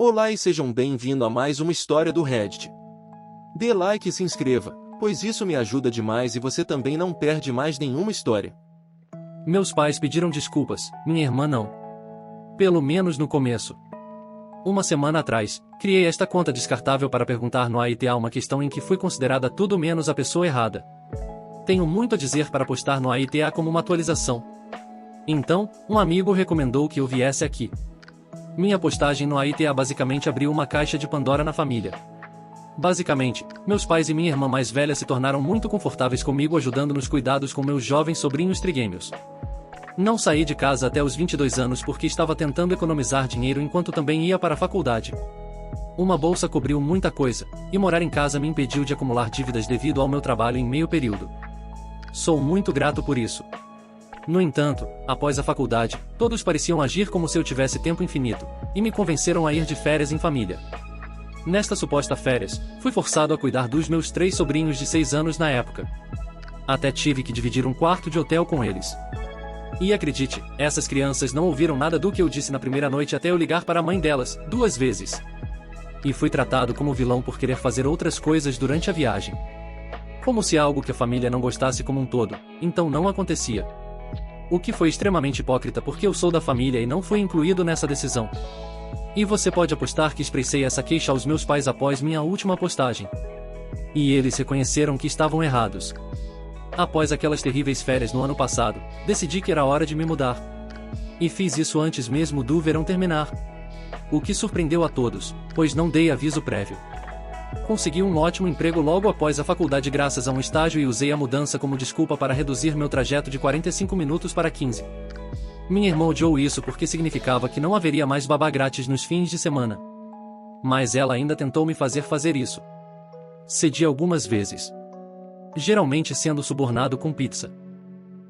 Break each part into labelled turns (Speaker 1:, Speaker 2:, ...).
Speaker 1: Olá e sejam bem-vindos a mais uma história do Reddit. Dê like e se inscreva, pois isso me ajuda demais e você também não perde mais nenhuma história.
Speaker 2: Meus pais pediram desculpas, minha irmã não. Pelo menos no começo. Uma semana atrás, criei esta conta descartável para perguntar no AITA uma questão em que fui considerada tudo menos a pessoa errada. Tenho muito a dizer para postar no AITA como uma atualização. Então, um amigo recomendou que eu viesse aqui. Minha postagem no AITA basicamente abriu uma caixa de Pandora na família. Basicamente, meus pais e minha irmã mais velha se tornaram muito confortáveis comigo ajudando nos cuidados com meus jovens sobrinhos trigêmeos. Não saí de casa até os 22 anos porque estava tentando economizar dinheiro enquanto também ia para a faculdade. Uma bolsa cobriu muita coisa, e morar em casa me impediu de acumular dívidas devido ao meu trabalho em meio período. Sou muito grato por isso. No entanto, após a faculdade, todos pareciam agir como se eu tivesse tempo infinito, e me convenceram a ir de férias em família. Nesta suposta férias, fui forçado a cuidar dos meus 3 sobrinhos de 6 anos na época. Até tive que dividir um quarto de hotel com eles. E acredite, essas crianças não ouviram nada do que eu disse na primeira noite até eu ligar para a mãe delas, 2 vezes. E fui tratado como vilão por querer fazer outras coisas durante a viagem. Como se algo que a família não gostasse como um todo, então não acontecia. O que foi extremamente hipócrita porque eu sou da família e não fui incluído nessa decisão. E você pode apostar que expressei essa queixa aos meus pais após minha última postagem. E eles reconheceram que estavam errados. Após aquelas terríveis férias no ano passado, decidi que era hora de me mudar. E fiz isso antes mesmo do verão terminar. O que surpreendeu a todos, pois não dei aviso prévio. Consegui um ótimo emprego logo após a faculdade graças a um estágio e usei a mudança como desculpa para reduzir meu trajeto de 45 minutos para 15. Minha irmã odiou isso porque significava que não haveria mais babá grátis nos fins de semana. Mas ela ainda tentou me fazer isso. Cedi algumas vezes. Geralmente sendo subornado com pizza.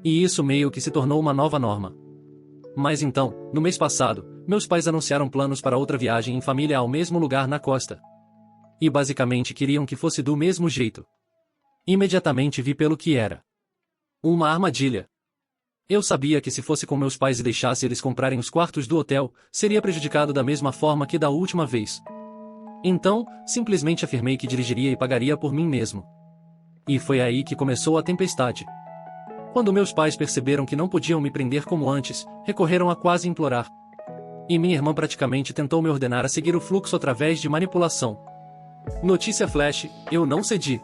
Speaker 2: E isso meio que se tornou uma nova norma. Mas então, no mês passado, meus pais anunciaram planos para outra viagem em família ao mesmo lugar na costa. E basicamente queriam que fosse do mesmo jeito. Imediatamente vi pelo que era. Uma armadilha. Eu sabia que se fosse com meus pais e deixasse eles comprarem os quartos do hotel, seria prejudicado da mesma forma que da última vez. Então, simplesmente afirmei que dirigiria e pagaria por mim mesmo. E foi aí que começou a tempestade. Quando meus pais perceberam que não podiam me prender como antes, recorreram a quase implorar. E minha irmã praticamente tentou me ordenar a seguir o fluxo através de manipulação. Notícia flash, eu não cedi.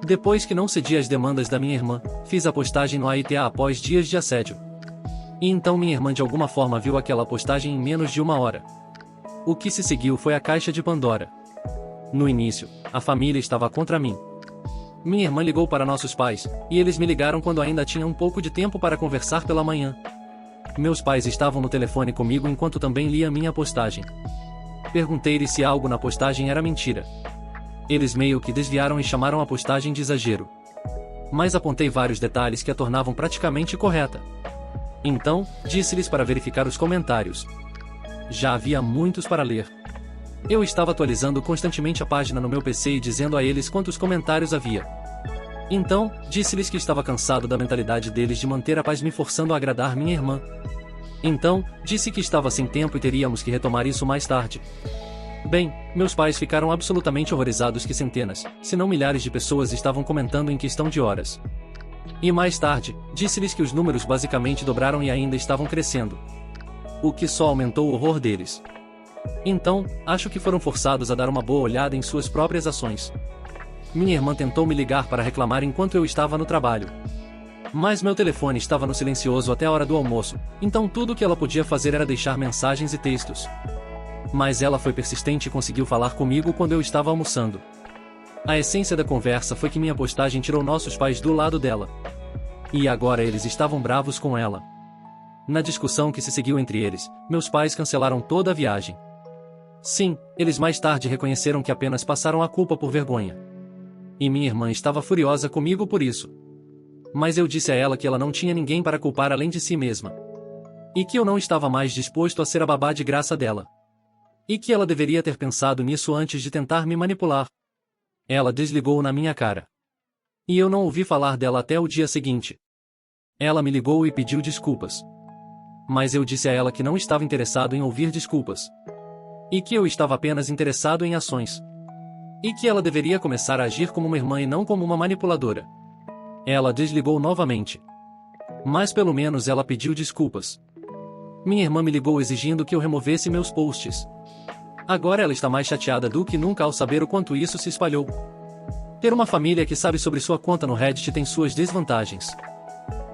Speaker 2: Depois que não cedi às demandas da minha irmã, fiz a postagem no AITA após dias de assédio. E então minha irmã de alguma forma viu aquela postagem em menos de 1 hora. O que se seguiu foi a caixa de Pandora. No início, a família estava contra mim. Minha irmã ligou para nossos pais, e eles me ligaram quando ainda tinha um pouco de tempo para conversar pela manhã. Meus pais estavam no telefone comigo enquanto também lia minha postagem. Perguntei-lhes se algo na postagem era mentira. Eles meio que desviaram e chamaram a postagem de exagero. Mas apontei vários detalhes que a tornavam praticamente correta. Então, disse-lhes para verificar os comentários. Já havia muitos para ler. Eu estava atualizando constantemente a página no meu PC e dizendo a eles quantos comentários havia. Então, disse-lhes que estava cansado da mentalidade deles de manter a paz me forçando a agradar minha irmã. Então, disse que estava sem tempo e teríamos que retomar isso mais tarde. Bem, meus pais ficaram absolutamente horrorizados que centenas, se não milhares de pessoas estavam comentando em questão de horas. E mais tarde, disse-lhes que os números basicamente dobraram e ainda estavam crescendo. O que só aumentou o horror deles. Então, acho que foram forçados a dar uma boa olhada em suas próprias ações. Minha irmã tentou me ligar para reclamar enquanto eu estava no trabalho. Mas meu telefone estava no silencioso até a hora do almoço, então tudo o que ela podia fazer era deixar mensagens e textos. Mas ela foi persistente e conseguiu falar comigo quando eu estava almoçando. A essência da conversa foi que minha postagem tirou nossos pais do lado dela. E agora eles estavam bravos com ela. Na discussão que se seguiu entre eles, meus pais cancelaram toda a viagem. Sim, eles mais tarde reconheceram que apenas passaram a culpa por vergonha. E minha irmã estava furiosa comigo por isso. Mas eu disse a ela que ela não tinha ninguém para culpar além de si mesma. E que eu não estava mais disposto a ser a babá de graça dela. E que ela deveria ter pensado nisso antes de tentar me manipular. Ela desligou na minha cara. E eu não ouvi falar dela até o dia seguinte. Ela me ligou e pediu desculpas. Mas eu disse a ela que não estava interessado em ouvir desculpas. E que eu estava apenas interessado em ações. E que ela deveria começar a agir como uma irmã e não como uma manipuladora. Ela desligou novamente. Mas pelo menos ela pediu desculpas. Minha irmã me ligou exigindo que eu removesse meus posts. Agora ela está mais chateada do que nunca ao saber o quanto isso se espalhou. Ter uma família que sabe sobre sua conta no Reddit tem suas desvantagens.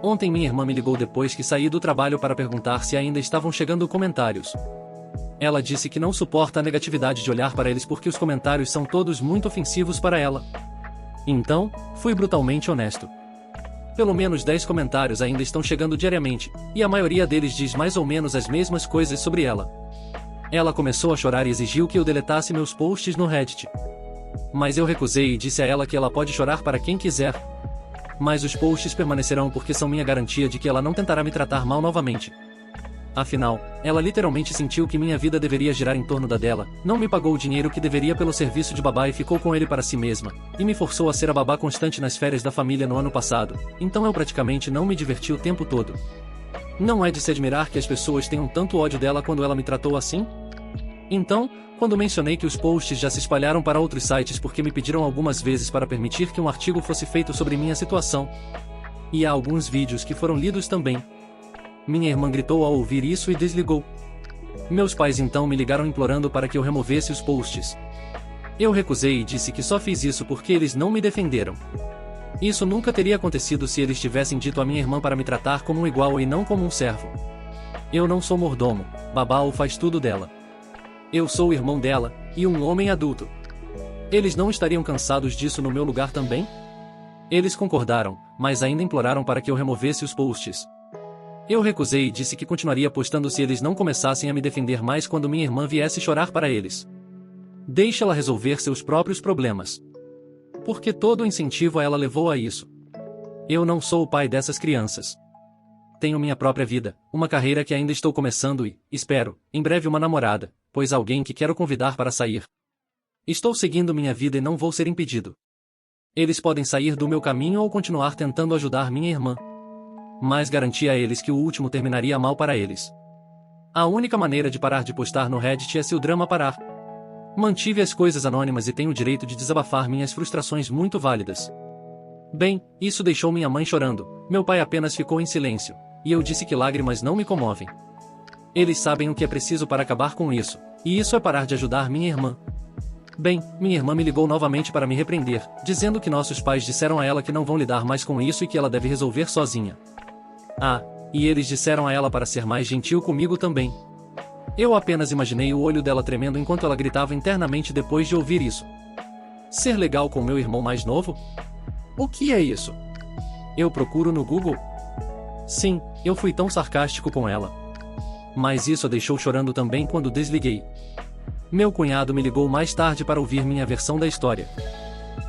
Speaker 2: Ontem minha irmã me ligou depois que saí do trabalho para perguntar se ainda estavam chegando comentários. Ela disse que não suporta a negatividade de olhar para eles porque os comentários são todos muito ofensivos para ela. Então, fui brutalmente honesto. Pelo menos 10 comentários ainda estão chegando diariamente, e a maioria deles diz mais ou menos as mesmas coisas sobre ela. Ela começou a chorar e exigiu que eu deletasse meus posts no Reddit. Mas eu recusei e disse a ela que ela pode chorar para quem quiser. Mas os posts permanecerão porque são minha garantia de que ela não tentará me tratar mal novamente. Afinal, ela literalmente sentiu que minha vida deveria girar em torno da dela, não me pagou o dinheiro que deveria pelo serviço de babá e ficou com ele para si mesma, e me forçou a ser a babá constante nas férias da família no ano passado, então eu praticamente não me diverti o tempo todo. Não é de se admirar que as pessoas tenham tanto ódio dela quando ela me tratou assim? Então, quando mencionei que os posts já se espalharam para outros sites porque me pediram algumas vezes para permitir que um artigo fosse feito sobre minha situação, e há alguns vídeos que foram lidos também, minha irmã gritou ao ouvir isso e desligou. Meus pais então me ligaram implorando para que eu removesse os posts. Eu recusei e disse que só fiz isso porque eles não me defenderam. Isso nunca teria acontecido se eles tivessem dito à minha irmã para me tratar como um igual e não como um servo. Eu não sou mordomo, babá ou faz tudo dela. Eu sou o irmão dela, e um homem adulto. Eles não estariam cansados disso no meu lugar também? Eles concordaram, mas ainda imploraram para que eu removesse os posts. Eu recusei e disse que continuaria postando se eles não começassem a me defender mais quando minha irmã viesse chorar para eles. Deixe ela resolver seus próprios problemas. Porque todo o incentivo a ela levou a isso. Eu não sou o pai dessas crianças. Tenho minha própria vida, uma carreira que ainda estou começando e, espero, em breve uma namorada, pois alguém que quero convidar para sair. Estou seguindo minha vida e não vou ser impedido. Eles podem sair do meu caminho ou continuar tentando ajudar minha irmã. Mas garanti a eles que o último terminaria mal para eles. A única maneira de parar de postar no Reddit é se o drama parar. Mantive as coisas anônimas e tenho o direito de desabafar minhas frustrações muito válidas. Bem, isso deixou minha mãe chorando, meu pai apenas ficou em silêncio, e eu disse que lágrimas não me comovem. Eles sabem o que é preciso para acabar com isso, e isso é parar de ajudar minha irmã. Bem, minha irmã me ligou novamente para me repreender, dizendo que nossos pais disseram a ela que não vão lidar mais com isso e que ela deve resolver sozinha. Ah, e eles disseram a ela para ser mais gentil comigo também. Eu apenas imaginei o olho dela tremendo enquanto ela gritava internamente depois de ouvir isso. Ser legal com meu irmão mais novo? O que é isso? Eu procuro no Google. Sim, eu fui tão sarcástico com ela. Mas isso a deixou chorando também quando desliguei. Meu cunhado me ligou mais tarde para ouvir minha versão da história.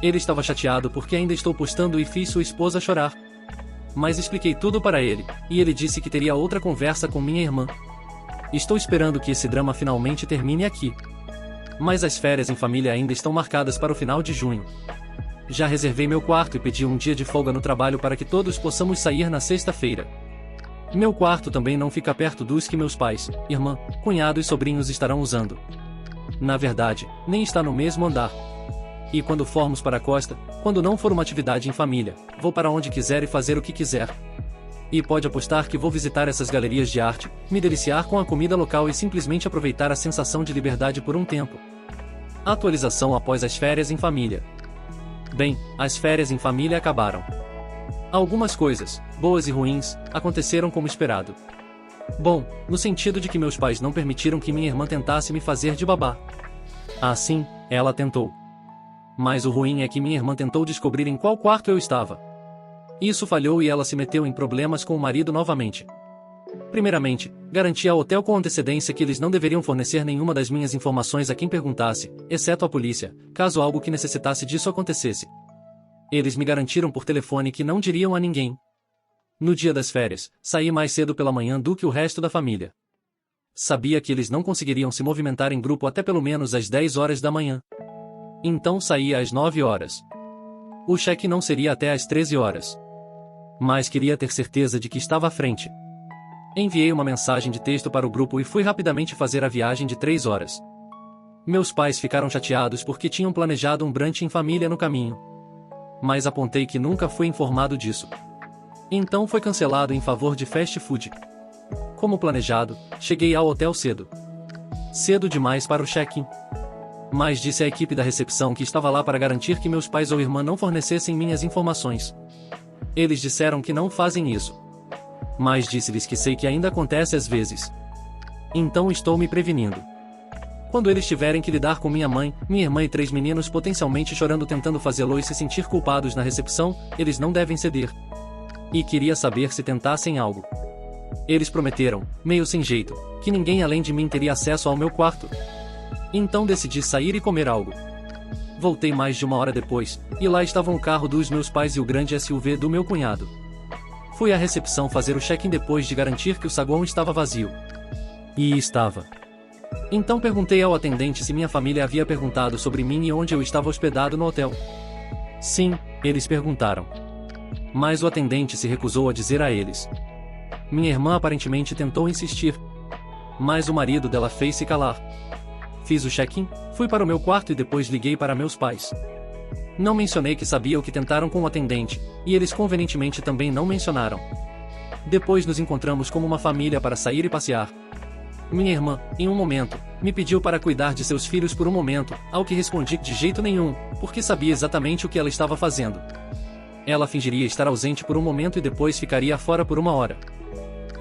Speaker 2: Ele estava chateado porque ainda estou postando e fiz sua esposa chorar. Mas expliquei tudo para ele, e ele disse que teria outra conversa com minha irmã. Estou esperando que esse drama finalmente termine aqui. Mas as férias em família ainda estão marcadas para o final de junho. Já reservei meu quarto e pedi um dia de folga no trabalho para que todos possamos sair na sexta-feira. Meu quarto também não fica perto dos que meus pais, irmã, cunhado e sobrinhos estarão usando. Na verdade, nem está no mesmo andar. E quando formos para a costa, quando não for uma atividade em família, vou para onde quiser e fazer o que quiser. E pode apostar que vou visitar essas galerias de arte, me deliciar com a comida local e simplesmente aproveitar a sensação de liberdade por um tempo. Atualização após as férias em família. Bem, as férias em família acabaram. Algumas coisas, boas e ruins, aconteceram como esperado. Bom, no sentido de que meus pais não permitiram que minha irmã tentasse me fazer de babá. Assim, ela tentou. Mas o ruim é que minha irmã tentou descobrir em qual quarto eu estava. Isso falhou e ela se meteu em problemas com o marido novamente. Primeiramente, garanti ao hotel com antecedência que eles não deveriam fornecer nenhuma das minhas informações a quem perguntasse, exceto a polícia, caso algo que necessitasse disso acontecesse. Eles me garantiram por telefone que não diriam a ninguém. No dia das férias, saí mais cedo pela manhã do que o resto da família. Sabia que eles não conseguiriam se movimentar em grupo até pelo menos às 10 horas da manhã. Então saí às 9 horas. O cheque não seria até às 13 horas. Mas queria ter certeza de que estava à frente. Enviei uma mensagem de texto para o grupo e fui rapidamente fazer a viagem de 3 horas. Meus pais ficaram chateados porque tinham planejado um brunch em família no caminho. Mas apontei que nunca fui informado disso. Então foi cancelado em favor de fast food. Como planejado, cheguei ao hotel cedo. Cedo demais para o check-in. Mas disse à equipe da recepção que estava lá para garantir que meus pais ou irmã não fornecessem minhas informações. Eles disseram que não fazem isso. Mas disse-lhes que sei que ainda acontece às vezes. Então estou me prevenindo. Quando eles tiverem que lidar com minha mãe, minha irmã e 3 meninos potencialmente chorando tentando fazê-los se sentir culpados na recepção, eles não devem ceder. E queria saber se tentassem algo. Eles prometeram, meio sem jeito, que ninguém além de mim teria acesso ao meu quarto. Então decidi sair e comer algo. Voltei mais de 1 hora depois, e lá estavam o carro dos meus pais e o grande SUV do meu cunhado. Fui à recepção fazer o check-in depois de garantir que o saguão estava vazio. E estava. Então perguntei ao atendente se minha família havia perguntado sobre mim e onde eu estava hospedado no hotel. Sim, eles perguntaram. Mas o atendente se recusou a dizer a eles. Minha irmã aparentemente tentou insistir. Mas o marido dela fez-se calar. Fiz o check-in, fui para o meu quarto e depois liguei para meus pais. Não mencionei que sabia o que tentaram com o atendente, e eles convenientemente também não mencionaram. Depois nos encontramos como uma família para sair e passear. Minha irmã, em um momento, me pediu para cuidar de seus filhos por um momento, ao que respondi de jeito nenhum, porque sabia exatamente o que ela estava fazendo. Ela fingiria estar ausente por um momento e depois ficaria fora por 1 hora.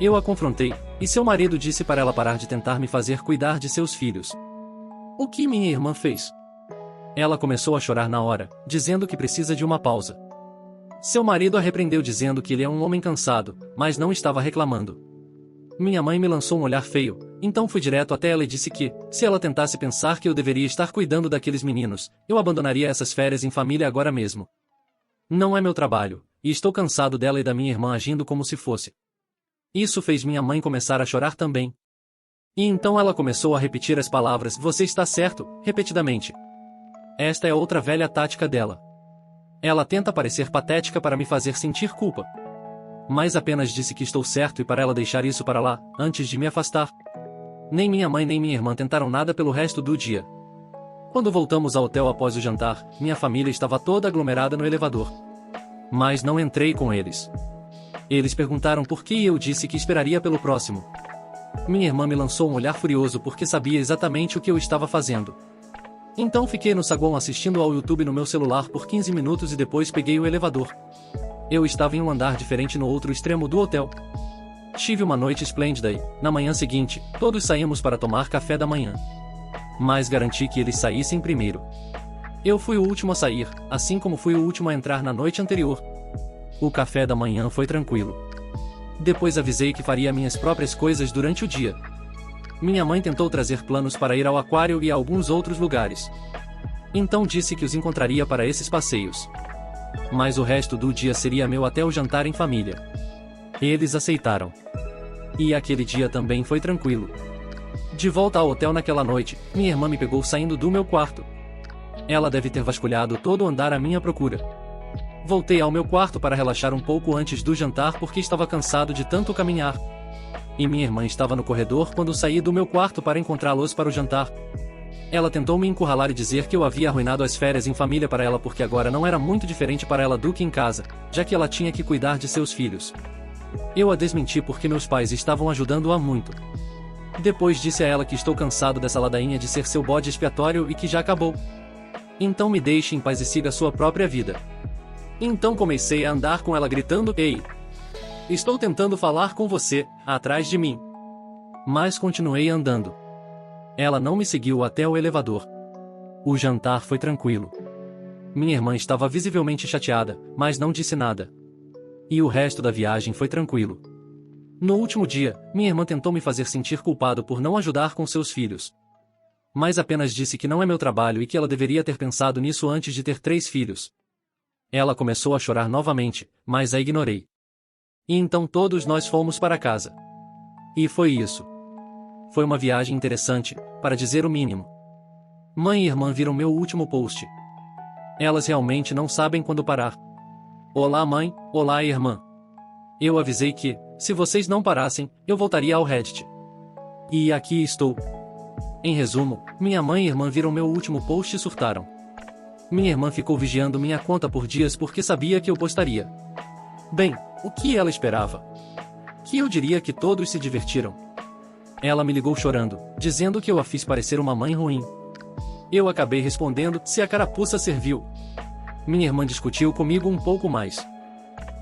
Speaker 2: Eu a confrontei, e seu marido disse para ela parar de tentar me fazer cuidar de seus filhos. O que minha irmã fez? Ela começou a chorar na hora, dizendo que precisa de uma pausa. Seu marido a repreendeu dizendo que ele é um homem cansado, mas não estava reclamando. Minha mãe me lançou um olhar feio, então fui direto até ela e disse que, se ela tentasse pensar que eu deveria estar cuidando daqueles meninos, eu abandonaria essas férias em família agora mesmo. Não é meu trabalho, e estou cansado dela e da minha irmã agindo como se fosse. Isso fez minha mãe começar a chorar também. E então ela começou a repetir as palavras "você está certo", repetidamente. Esta é outra velha tática dela. Ela tenta parecer patética para me fazer sentir culpa. Mas apenas disse que estou certo e para ela deixar isso para lá, antes de me afastar. Nem minha mãe nem minha irmã tentaram nada pelo resto do dia. Quando voltamos ao hotel após o jantar, minha família estava toda aglomerada no elevador. Mas não entrei com eles. Eles perguntaram por que e eu disse que esperaria pelo próximo. Minha irmã me lançou um olhar furioso porque sabia exatamente o que eu estava fazendo. Então fiquei no saguão assistindo ao YouTube no meu celular por 15 minutos e depois peguei o elevador. Eu estava em um andar diferente no outro extremo do hotel. Tive uma noite esplêndida e, na manhã seguinte, todos saímos para tomar café da manhã. Mas garanti que eles saíssem primeiro. Eu fui o último a sair, assim como fui o último a entrar na noite anterior. O café da manhã foi tranquilo. Depois avisei que faria minhas próprias coisas durante o dia. Minha mãe tentou trazer planos para ir ao aquário e a alguns outros lugares. Então disse que os encontraria para esses passeios. Mas o resto do dia seria meu até o jantar em família. Eles aceitaram. E aquele dia também foi tranquilo. De volta ao hotel naquela noite, minha irmã me pegou saindo do meu quarto. Ela deve ter vasculhado todo o andar à minha procura. Voltei ao meu quarto para relaxar um pouco antes do jantar porque estava cansado de tanto caminhar. E minha irmã estava no corredor quando saí do meu quarto para encontrá-los para o jantar. Ela tentou me encurralar e dizer que eu havia arruinado as férias em família para ela porque agora não era muito diferente para ela do que em casa, já que ela tinha que cuidar de seus filhos. Eu a desmenti porque meus pais estavam ajudando-a muito. Depois disse a ela que estou cansado dessa ladainha de ser seu bode expiatório e que já acabou. Então me deixe em paz e siga sua própria vida. Então comecei a andar com ela gritando: "Ei! Estou tentando falar com você, atrás de mim." Mas continuei andando. Ela não me seguiu até o elevador. O jantar foi tranquilo. Minha irmã estava visivelmente chateada, mas não disse nada. E o resto da viagem foi tranquilo. No último dia, minha irmã tentou me fazer sentir culpado por não ajudar com seus filhos. Mas apenas disse que não é meu trabalho e que ela deveria ter pensado nisso antes de ter 3 filhos. Ela começou a chorar novamente, mas a ignorei. E então todos nós fomos para casa. E foi isso. Foi uma viagem interessante, para dizer o mínimo. Mãe e irmã viram meu último post. Elas realmente não sabem quando parar. Olá mãe, olá irmã. Eu avisei que, se vocês não parassem, eu voltaria ao Reddit. E aqui estou. Em resumo, minha mãe e irmã viram meu último post e surtaram. Minha irmã ficou vigiando minha conta por dias porque sabia que eu postaria. Bem, o que ela esperava? Que eu diria que todos se divertiram. Ela me ligou chorando, dizendo que eu a fiz parecer uma mãe ruim. Eu acabei respondendo se a carapuça serviu. Minha irmã discutiu comigo um pouco mais.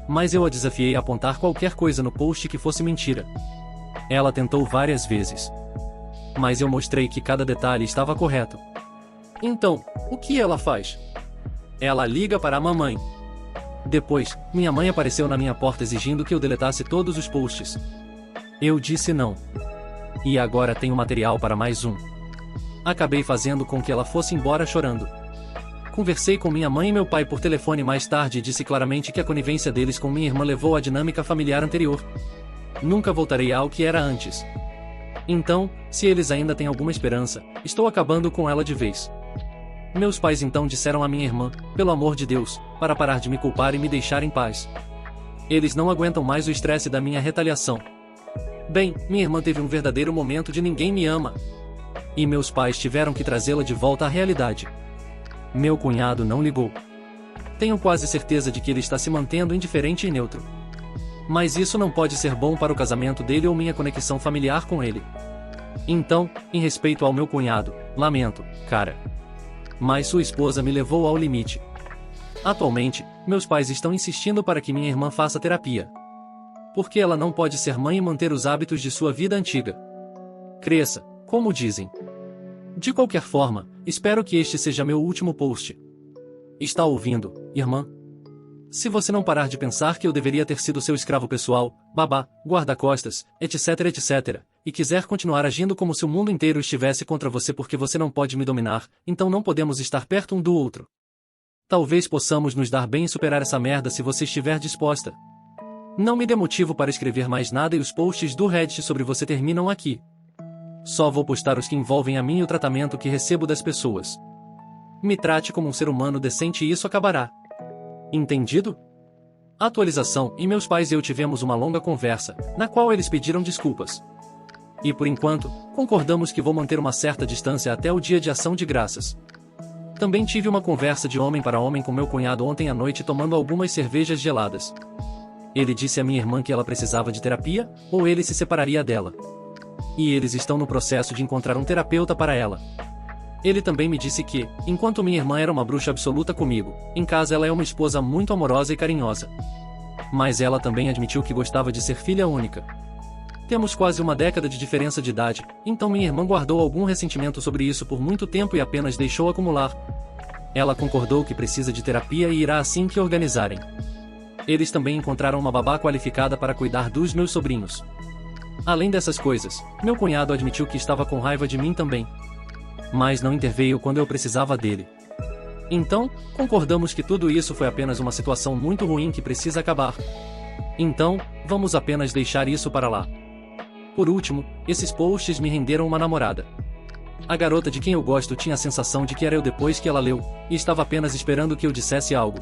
Speaker 2: Mas eu a desafiei a apontar qualquer coisa no post que fosse mentira. Ela tentou várias vezes. Mas eu mostrei que cada detalhe estava correto. Então, o que ela faz? Ela liga para a mamãe. Depois, minha mãe apareceu na minha porta exigindo que eu deletasse todos os posts. Eu disse não. E agora tenho material para mais um. Acabei fazendo com que ela fosse embora chorando. Conversei com minha mãe e meu pai por telefone mais tarde e disse claramente que a conivência deles com minha irmã levou à dinâmica familiar anterior. Nunca voltarei ao que era antes. Então, se eles ainda têm alguma esperança, estou acabando com ela de vez. Meus pais então disseram à minha irmã, pelo amor de Deus, para parar de me culpar e me deixar em paz. Eles não aguentam mais o estresse da minha retaliação. Bem, minha irmã teve um verdadeiro momento de ninguém me ama. E meus pais tiveram que trazê-la de volta à realidade. Meu cunhado não ligou. Tenho quase certeza de que ele está se mantendo indiferente e neutro. Mas isso não pode ser bom para o casamento dele ou minha conexão familiar com ele. Então, em respeito ao meu cunhado, lamento, cara. Mas sua esposa me levou ao limite. Atualmente, meus pais estão insistindo para que minha irmã faça terapia. Porque ela não pode ser mãe e manter os hábitos de sua vida antiga. Cresça, como dizem. De qualquer forma, espero que este seja meu último post. Está ouvindo, irmã? Se você não parar de pensar que eu deveria ter sido seu escravo pessoal, babá, guarda-costas, etc, etc, e quiser continuar agindo como se o mundo inteiro estivesse contra você porque você não pode me dominar, então não podemos estar perto um do outro. Talvez possamos nos dar bem e superar essa merda se você estiver disposta. Não me dê motivo para escrever mais nada e os posts do Reddit sobre você terminam aqui. Só vou postar os que envolvem a mim e o tratamento que recebo das pessoas. Me trate como um ser humano decente e isso acabará. Entendido? Atualização: e meus pais e eu tivemos uma longa conversa, na qual eles pediram desculpas. E por enquanto, concordamos que vou manter uma certa distância até o dia de ação de graças. Também tive uma conversa de homem para homem com meu cunhado ontem à noite tomando algumas cervejas geladas. Ele disse à minha irmã que ela precisava de terapia, ou ele se separaria dela. E eles estão no processo de encontrar um terapeuta para ela. Ele também me disse que, enquanto minha irmã era uma bruxa absoluta comigo, em casa ela é uma esposa muito amorosa e carinhosa. Mas ela também admitiu que gostava de ser filha única. Temos quase uma década de diferença de idade, então minha irmã guardou algum ressentimento sobre isso por muito tempo e apenas deixou acumular. Ela concordou que precisa de terapia e irá assim que organizarem. Eles também encontraram uma babá qualificada para cuidar dos meus sobrinhos. Além dessas coisas, meu cunhado admitiu que estava com raiva de mim também. Mas não interveio quando eu precisava dele. Então, concordamos que tudo isso foi apenas uma situação muito ruim que precisa acabar. Então, vamos apenas deixar isso para lá. Por último, esses posts me renderam uma namorada. A garota de quem eu gosto tinha a sensação de que era eu depois que ela leu, e estava apenas esperando que eu dissesse algo.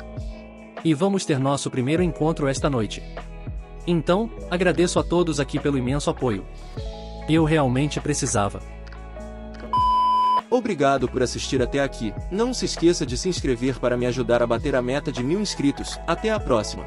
Speaker 2: E vamos ter nosso primeiro encontro esta noite. Então, agradeço a todos aqui pelo imenso apoio. Eu realmente precisava.
Speaker 1: Obrigado por assistir até aqui. Não se esqueça de se inscrever para me ajudar a bater a meta de 1000 inscritos. Até a próxima.